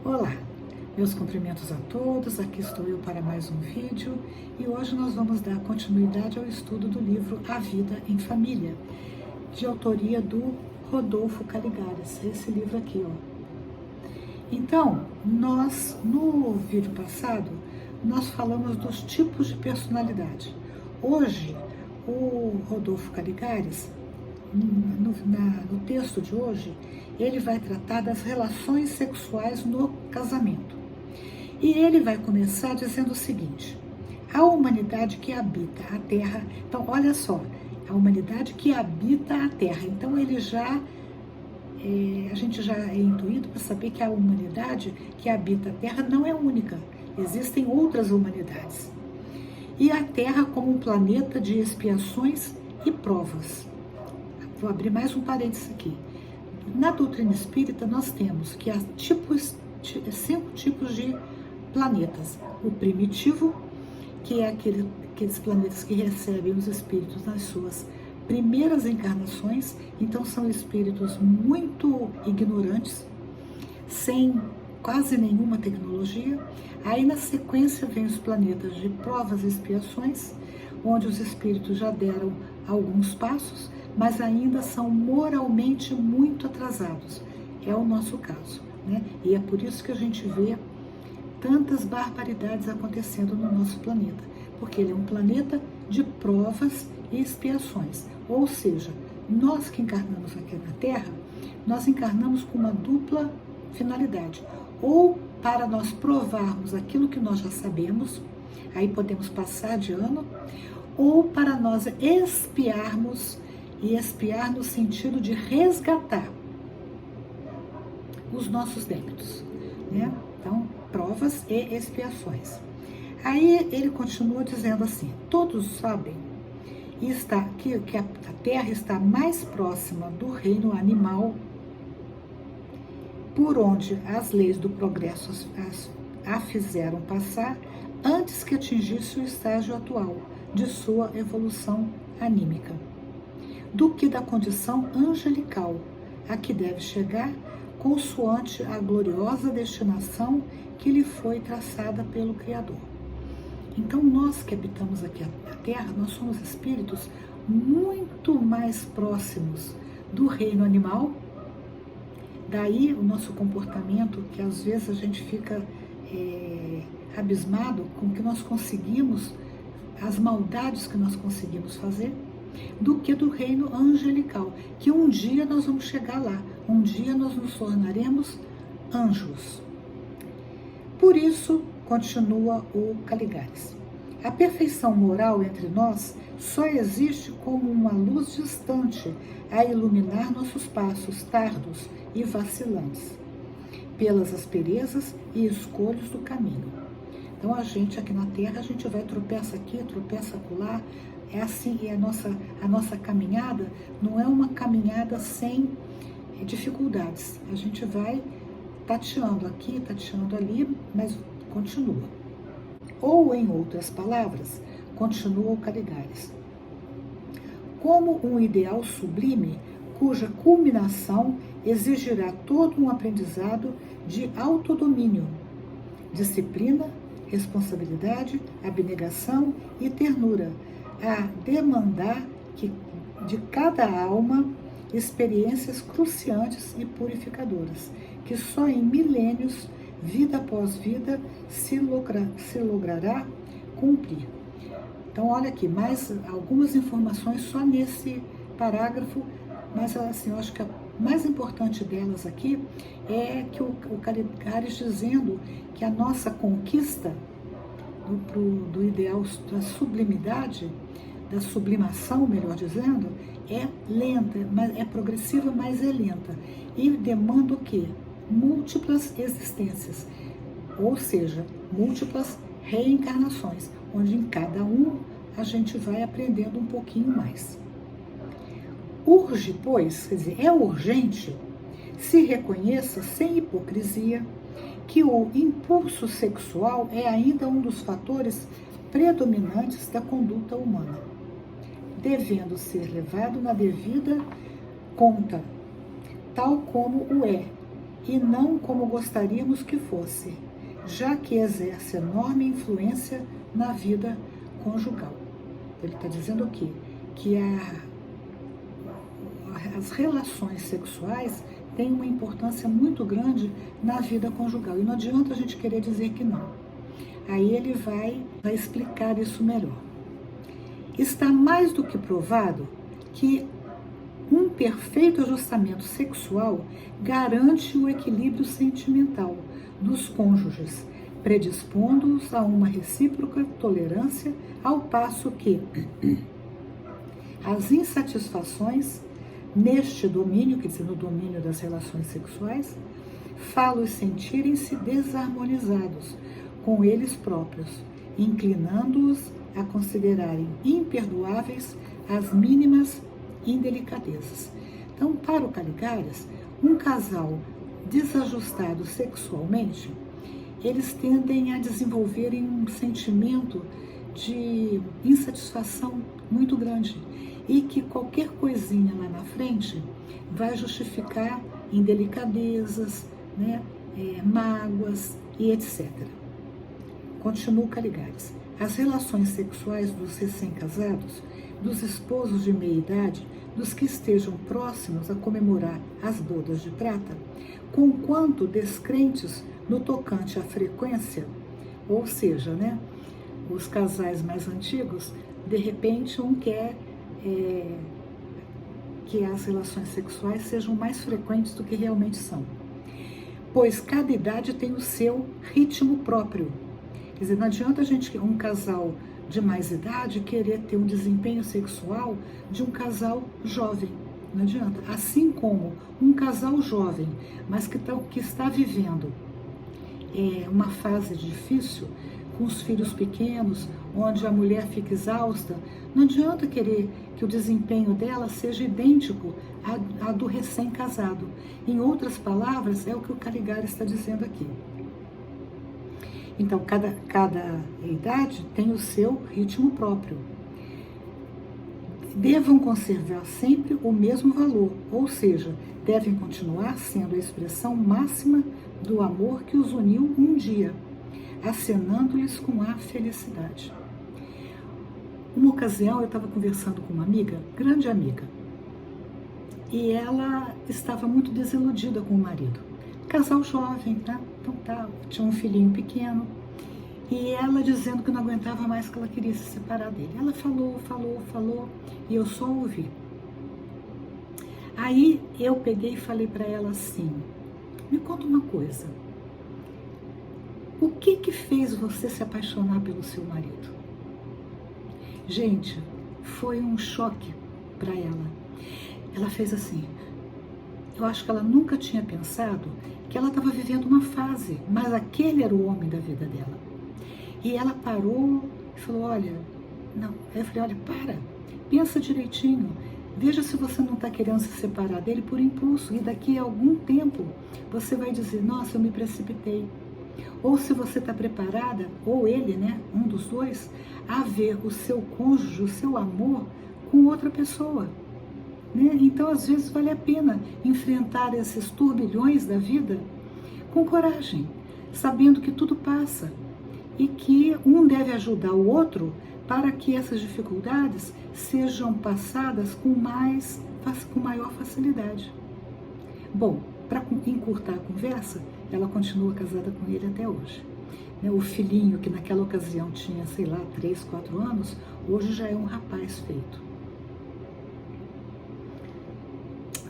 Olá, meus cumprimentos a todos, aqui estou eu para mais um vídeo e hoje nós vamos dar continuidade ao estudo do livro A Vida em Família, de autoria do Rodolfo Caligares, esse livro aqui, ó. Então, no vídeo passado, nós falamos dos tipos de personalidade. Hoje, o Rodolfo Caligares, no texto de hoje, ele vai tratar das relações sexuais no casamento. E ele vai começar dizendo o seguinte: a humanidade que habita a Terra. Então, olha só, a humanidade que habita a Terra. Então, a gente já é intuído para saber que a humanidade que habita a Terra não é única. Existem outras humanidades. E a Terra como um planeta de expiações e provas. Vou abrir mais um parênteses aqui. Na doutrina espírita, nós temos que há 5 tipos de planetas. O primitivo, que é aqueles planetas que recebem os espíritos nas suas primeiras encarnações. Então, são espíritos muito ignorantes, sem quase nenhuma tecnologia. Aí, na sequência, vem os planetas de provas e expiações, onde os espíritos já deram alguns passos, mas ainda são moralmente muito atrasados. É o nosso caso, né? E é por isso que a gente vê tantas barbaridades acontecendo no nosso planeta, porque ele é um planeta de provas e expiações. Ou seja, nós que encarnamos aqui na Terra, nós encarnamos com uma dupla finalidade. Ou para nós provarmos aquilo que nós já sabemos, aí podemos passar de ano, ou para nós expiarmos, e expiar no sentido de resgatar os nossos débitos, né? Então, provas e expiações. Aí ele continua dizendo assim: todos sabem que a Terra está mais próxima do reino animal, por onde as leis do progresso a fizeram passar antes que atingisse o estágio atual de sua evolução anímica, do que da condição angelical a que deve chegar, consoante a gloriosa destinação que lhe foi traçada pelo Criador. Então, nós que habitamos aqui a Terra, nós somos espíritos muito mais próximos do reino animal. Daí o nosso comportamento, que às vezes a gente fica abismado com o que nós conseguimos, as maldades que nós conseguimos fazer, do que do reino angelical, que um dia nós vamos chegar lá, um dia nós nos tornaremos anjos. Por isso, continua o Caligares, a perfeição moral entre nós só existe como uma luz distante a iluminar nossos passos tardos e vacilantes, pelas asperezas e escolhos do caminho. Então, a gente aqui na Terra, a gente vai tropeça aqui, tropeça acolá. É assim, e a nossa caminhada não é uma caminhada sem dificuldades. A gente vai tateando aqui, tateando ali, mas continua. Ou, em outras palavras, continua o Caligares, como um ideal sublime, cuja culminação exigirá todo um aprendizado de autodomínio, disciplina, responsabilidade, abnegação e ternura, a demandar de cada alma experiências cruciantes e purificadoras, que só em milênios, vida após vida, se logrará cumprir. Então, olha aqui, mais algumas informações só nesse parágrafo, mas assim, eu acho que a mais importante delas aqui é que o Caligares dizendo que a nossa conquista do ideal da sublimidade, da sublimação, melhor dizendo, é lenta, é progressiva, mas é lenta. E demanda o quê? Múltiplas existências, ou seja, múltiplas reencarnações, onde em cada um a gente vai aprendendo um pouquinho mais. Urge, pois, quer dizer, é urgente, se reconheça sem hipocrisia que o impulso sexual é ainda um dos fatores predominantes da conduta humana, devendo ser levado na devida conta, tal como o é e não como gostaríamos que fosse, já que exerce enorme influência na vida conjugal. Ele está dizendo o quê? Que as relações sexuais têm uma importância muito grande na vida conjugal. E não adianta a gente querer dizer que não. Aí ele vai explicar isso melhor. Está mais do que provado que um perfeito ajustamento sexual garante o equilíbrio sentimental dos cônjuges, predispondo-os a uma recíproca tolerância, ao passo que as insatisfações neste domínio, quer dizer, no domínio das relações sexuais, fá-los sentirem-se desarmonizados com eles próprios, inclinando-os a considerarem imperdoáveis as mínimas indelicadezas. Então, para o Caligares, um casal desajustado sexualmente, eles tendem a desenvolverem um sentimento de insatisfação muito grande e que qualquer coisinha lá na frente vai justificar indelicadezas, né, mágoas e etc. Continua o Caligares. As relações sexuais dos recém-casados, dos esposos de meia-idade, dos que estejam próximos a comemorar as bodas de prata, conquanto descrentes no tocante à frequência, ou seja, né, os casais mais antigos, de repente um quer que as relações sexuais sejam mais frequentes do que realmente são. Pois cada idade tem o seu ritmo próprio. Quer dizer, não adianta um casal de mais idade querer ter um desempenho sexual de um casal jovem. Não adianta. Assim como um casal jovem, mas que está vivendo uma fase difícil, com os filhos pequenos, onde a mulher fica exausta, não adianta querer que o desempenho dela seja idêntico a do recém-casado. Em outras palavras, é o que o Caligares está dizendo aqui. Então, cada idade tem o seu ritmo próprio. Devam conservar sempre o mesmo valor, ou seja, devem continuar sendo a expressão máxima do amor que os uniu um dia, acenando-lhes com a felicidade. Uma ocasião, eu estava conversando com uma amiga, grande amiga, e ela estava muito desiludida com o marido. Casal jovem, tá? Então tá, tinha um filhinho pequeno, e ela dizendo que não aguentava mais, que ela queria se separar dele. Ela falou, e eu só ouvi. Aí eu peguei e falei para ela assim, me conta uma coisa, o que fez você se apaixonar pelo seu marido? Gente, foi um choque para ela. Ela fez assim, eu acho que ela nunca tinha pensado que ela estava vivendo uma fase, mas aquele era o homem da vida dela. E ela parou e falou, olha, não. Aí eu falei, olha, pensa direitinho, veja se você não está querendo se separar dele por impulso, e daqui a algum tempo você vai dizer, nossa, eu me precipitei. Ou se você está preparada, ou ele, né, um dos dois, a ver o seu cônjuge, o seu amor com outra pessoa. Né? Então, às vezes, vale a pena enfrentar esses turbilhões da vida com coragem, sabendo que tudo passa e que um deve ajudar o outro para que essas dificuldades sejam passadas com maior facilidade. Bom, para encurtar a conversa, ela continua casada com ele até hoje. O filhinho, que naquela ocasião tinha, 3, 4 anos, hoje já é um rapaz feito.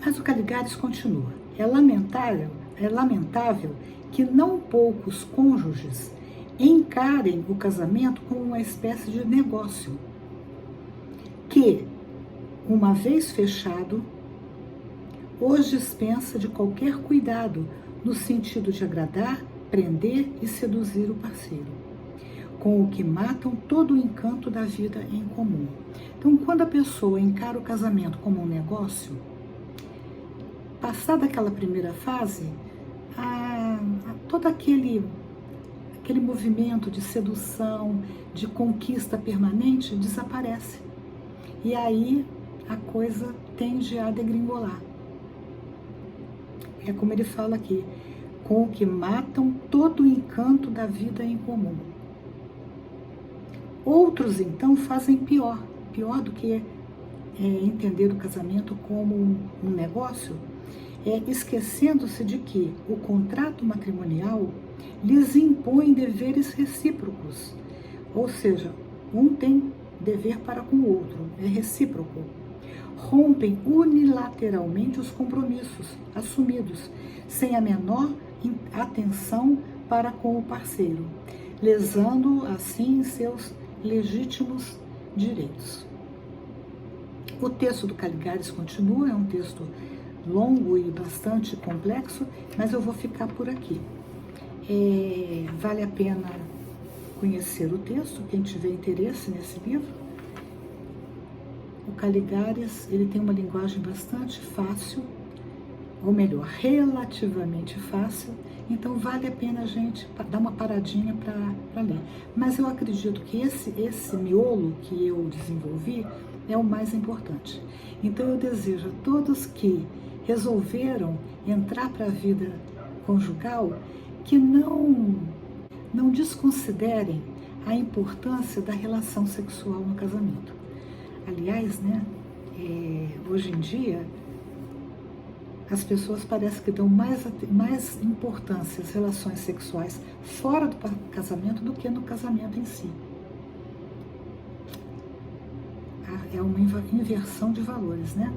Mas o Caligares continua. É lamentável que não poucos cônjuges encarem o casamento como uma espécie de negócio, que, uma vez fechado, os dispensa de qualquer cuidado no sentido de agradar, prender e seduzir o parceiro, com o que matam todo o encanto da vida em comum. Então, quando a pessoa encara o casamento como um negócio, passada aquela primeira fase, todo aquele movimento de sedução, de conquista permanente desaparece. E aí a coisa tende a degringolar. É como ele fala aqui, com o que matam todo o encanto da vida em comum. Outros, então, fazem pior do que entender o casamento como um negócio, esquecendo-se de que o contrato matrimonial lhes impõe deveres recíprocos, ou seja, um tem dever para com o outro, é recíproco. Rompem unilateralmente os compromissos assumidos, sem a menor atenção para com o parceiro, lesando assim seus legítimos direitos. O texto do Caligares continua, é um texto longo e bastante complexo, mas eu vou ficar por aqui. Vale a pena conhecer o texto, quem tiver interesse nesse livro. O Caligares, ele tem uma linguagem bastante fácil, ou melhor, relativamente fácil, então vale a pena a gente dar uma paradinha para ler. Mas eu acredito que esse miolo que eu desenvolvi é o mais importante. Então eu desejo a todos que resolveram entrar para a vida conjugal que não desconsiderem a importância da relação sexual no casamento. Aliás, hoje em dia, as pessoas parecem que dão mais importância às relações sexuais fora do casamento do que no casamento em si. É uma inversão de valores, né?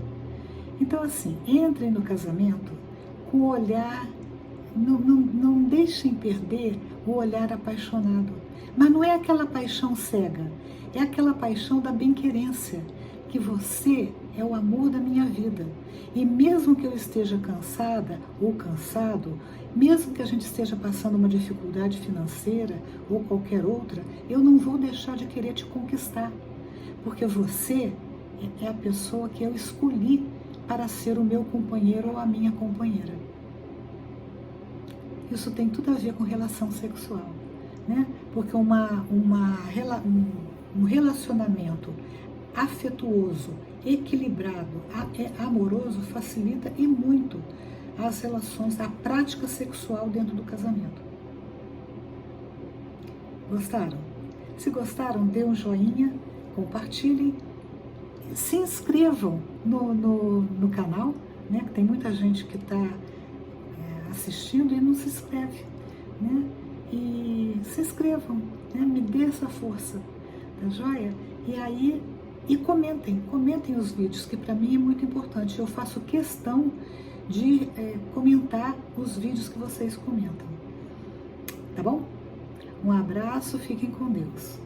Então, assim, entrem no casamento com o olhar, não deixem perder o olhar apaixonado. Mas não é aquela paixão cega, é aquela paixão da bem-querência, que você é o amor da minha vida. E mesmo que eu esteja cansada ou cansado, mesmo que a gente esteja passando uma dificuldade financeira ou qualquer outra, eu não vou deixar de querer te conquistar, porque você é a pessoa que eu escolhi para ser o meu companheiro ou a minha companheira. Isso tem tudo a ver com relação sexual, né? Porque um relacionamento afetuoso, equilibrado, amoroso, facilita e muito as relações, a prática sexual dentro do casamento. Gostaram? Se gostaram, dê um joinha, compartilhem, se inscrevam no canal, né? Tem muita gente que está assistindo e não se inscreve, né? E se inscrevam, né? Me dê essa força, tá joia? E comentem os vídeos, que para mim é muito importante. Eu faço questão de comentar os vídeos que vocês comentam, tá bom? Um abraço, fiquem com Deus.